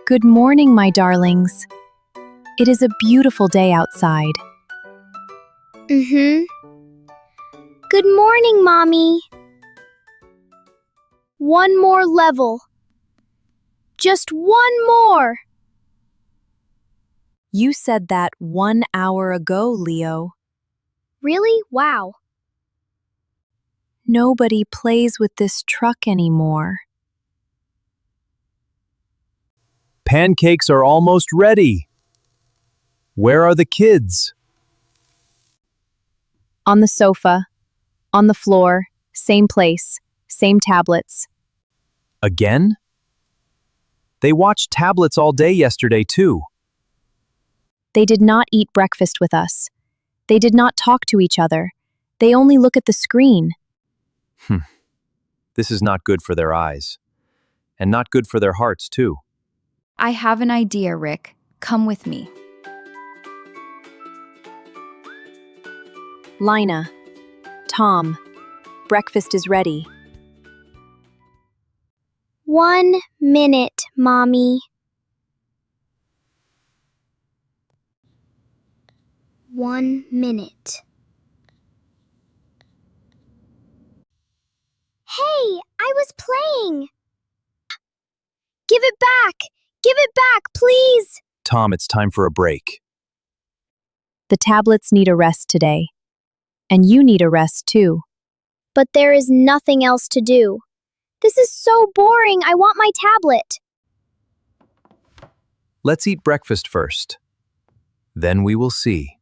Good morning, my darlings. It is a beautiful day outside. Good morning, Mommy. One more level. Just one more. You said that 1 hour ago, Leo. Really? Wow. Nobody plays with this truck anymore. Pancakes are almost ready. Where are the kids? On the sofa, on the floor, same place, same tablets. Again? They watched tablets all day yesterday, too. They did not eat breakfast with us. They did not talk to each other. They only look at the screen. This is not good for their eyes. And not good for their hearts, too. I have an idea, Rick. Come with me. Lina, Tom, breakfast is ready. 1 minute, Mommy. 1 minute. Hey, I was playing. Give it back. Give it back, please. Tom, it's time for a break. The tablets need a rest today. And you need a rest too. But there is nothing else to do. This is so boring. I want my tablet. Let's eat breakfast first. Then we will see.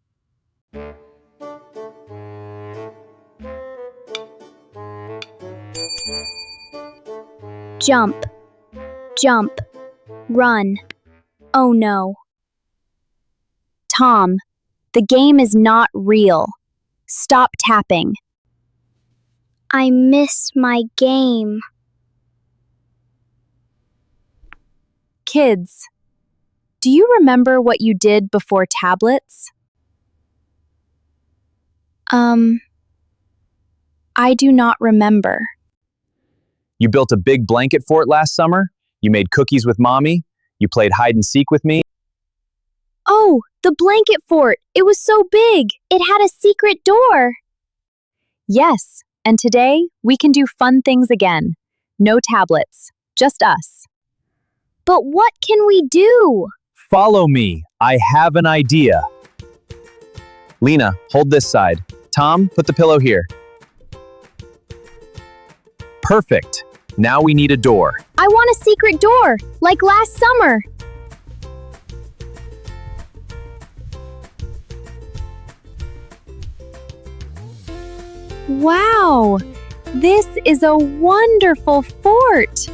Jump. Jump. Run. Oh no. Tom, the game is not real. Stop tapping. I miss my game. Kids, do you remember what you did before tablets? I do not remember. You built a big blanket fort last summer? You made cookies with Mommy? You played hide and seek with me? Oh, the blanket fort. It was so big. It had a secret door. Yes, and today we can do fun things again. No tablets, just us. But what can we do? Follow me. I have an idea. Lina, hold this side. Tom, put the pillow here. Perfect. Now we need a door. I want a secret door, like last summer. Wow, this is a wonderful fort.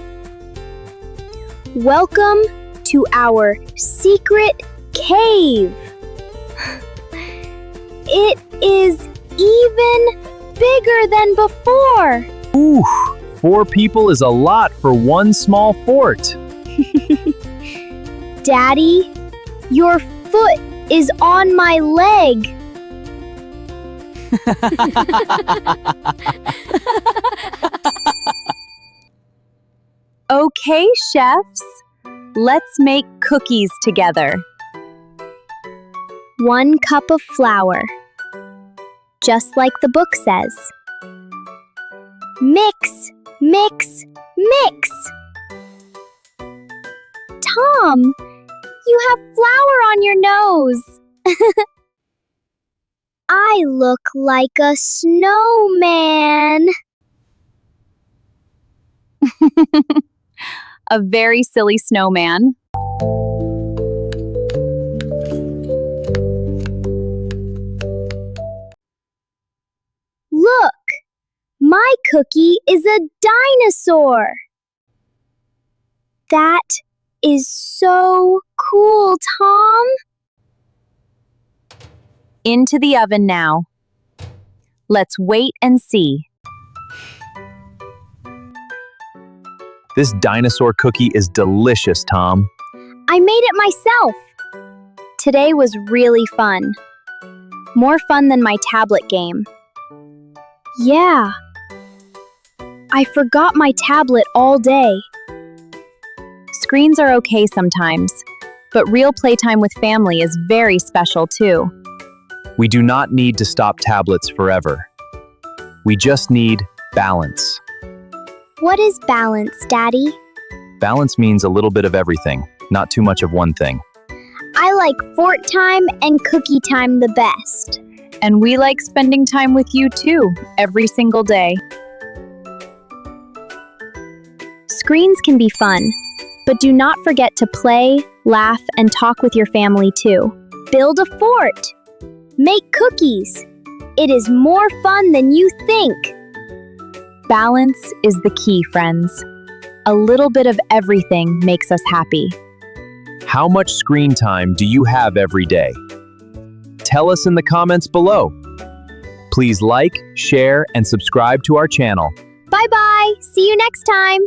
Welcome to our secret cave. It is even bigger than before. Ooh, 4 people is a lot for one small fort. Daddy, your foot is on my leg. Okay, chefs, let's make cookies together. 1 cup of flour, just like the book says. Mix, mix, mix. Tom, you have flour on your nose. I look like a snowman. A very silly snowman. Look, my cookie is a dinosaur. That is so cool, Tom. Into the oven now. Let's wait and see. This dinosaur cookie is delicious, Tom. I made it myself. Today was really fun. More fun than my tablet game. Yeah. I forgot my tablet all day. Screens are okay sometimes, but real playtime with family is very special too. We do not need to stop tablets forever. We just need balance. What is balance, Daddy? Balance means a little bit of everything, not too much of one thing. I like fort time and cookie time the best. And we like spending time with you too, every single day. Screens can be fun, but do not forget to play, laugh, and talk with your family too. Build a fort. Make cookies. It is more fun than you think. Balance is the key, friends. A little bit of everything makes us happy. How much screen time do you have every day? Tell us in the comments below. Please like, share, and subscribe to our channel. Bye-bye. See you next time.